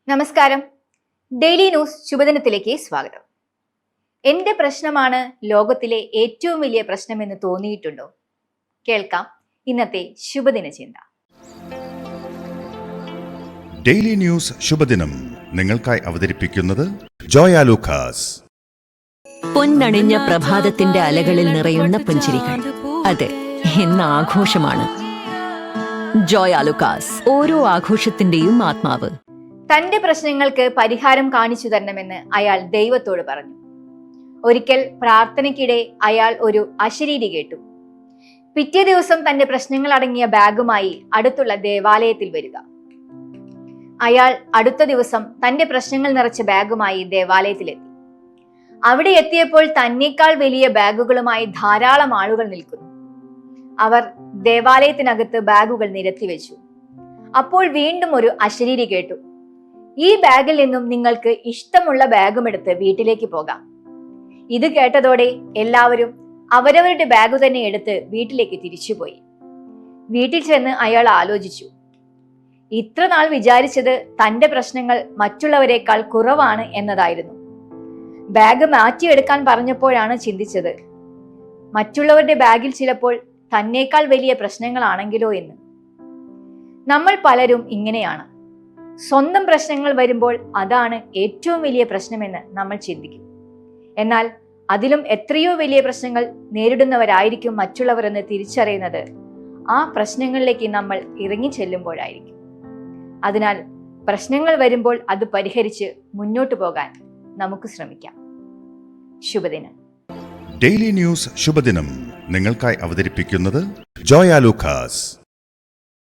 നമസ്കാരം. Daily news ശുഭദിനത്തിലേക്ക് സ്വാഗതം. എന്റെ പ്രശ്നമാണ് ലോകത്തിലെ ഏറ്റവും വലിയ പ്രശ്നമെന്ന് തോന്നിയിട്ടുണ്ടോ? കേൾക്കാം ഇന്നത്തെ ശുഭദിന ചിന്ത. ഡെയിലി ന്യൂസ് ശുഭദിനം നിങ്ങൾക്കായി അവതരിപ്പിക്കുന്നത് ജോയ ലൂക്കാസ്. പൊന്നണിഞ്ഞ പ്രഭാതത്തിന്റെ അലകളിൽ നിറയുന്ന പുഞ്ചിരികൾ, അതെ, ഇന്ന് ആഘോഷമാണ്. ജോയ ലൂക്കാസ്, ഓരോ ആഘോഷത്തിന്റെയും ആത്മാവ്. തന്റെ പ്രശ്നങ്ങൾക്ക് പരിഹാരം കാണിച്ചു തരണമെന്ന് അയാൾ ദൈവത്തോട് പറഞ്ഞു. ഒരിക്കൽ പ്രാർത്ഥനയ്ക്കിടെ അയാൾ ഒരു അശരീരി കേട്ടു. പിറ്റേ ദിവസം തന്റെ പ്രശ്നങ്ങൾ അടങ്ങിയ ബാഗുമായി അടുത്തുള്ള ദേവാലയത്തിൽ വരിക. അയാൾ അടുത്ത ദിവസം തന്റെ പ്രശ്നങ്ങൾ നിറച്ച ബാഗുമായി ദേവാലയത്തിലെത്തി. അവിടെ എത്തിയപ്പോൾ തന്നേക്കാൾ വലിയ ബാഗുകളുമായി ധാരാളം ആളുകൾ നിൽക്കുന്നു. അവർ ദേവാലയത്തിനകത്ത് ബാഗുകൾ നിരത്തിവെച്ചു. അപ്പോൾ വീണ്ടും ഒരു അശരീരി കേട്ടു. ഈ ബാഗിൽ നിന്നും നിങ്ങൾക്ക് ഇഷ്ടമുള്ള ബാഗുമെടുത്ത് വീട്ടിലേക്ക് പോകാം. ഇത് കേട്ടതോടെ എല്ലാവരും അവരവരുടെ ബാഗ് തന്നെ എടുത്ത് വീട്ടിലേക്ക് തിരിച്ചുപോയി. വീട്ടിൽ ചെന്ന് അയാൾ ആലോചിച്ചു. ഇത്ര നാൾ വിചാരിച്ചത് തന്റെ പ്രശ്നങ്ങൾ മറ്റുള്ളവരെക്കാൾ കുറവാണ് എന്നതായിരുന്നു. ബാഗ് മാറ്റിയെടുക്കാൻ പറഞ്ഞപ്പോഴാണ് ചിന്തിച്ചത്, മറ്റുള്ളവരുടെ ബാഗിൽ ചിലപ്പോൾ തന്നേക്കാൾ വലിയ പ്രശ്നങ്ങളാണെങ്കിലോ എന്ന്. നമ്മൾ പലരും ഇങ്ങനെയാണ്. സ്വന്തം പ്രശ്നങ്ങൾ വരുമ്പോൾ അതാണ് ഏറ്റവും വലിയ പ്രശ്നമെന്ന് നമ്മൾ ചിന്തിക്കും. എന്നാൽ അതിലും എത്രയോ വലിയ പ്രശ്നങ്ങൾ നേരിടുന്നവരായിരിക്കും മറ്റുള്ളവർ എന്ന് തിരിച്ചറിയുന്നത് ആ പ്രശ്നങ്ങളിലേക്ക് നമ്മൾ ഇറങ്ങി ചെല്ലുമ്പോഴായിരിക്കും. അതിനാൽ പ്രശ്നങ്ങൾ വരുമ്പോൾ അത് പരിഹരിച്ച് മുന്നോട്ട് പോകാൻ നമുക്ക് ശ്രമിക്കാം. ശുഭദിനം. ഡെയിലി ന്യൂസ് ശുഭദിനം നിങ്ങൾക്കായി അവതരിപ്പിക്കുന്നത് ജോയ ലൂക്കാസ്.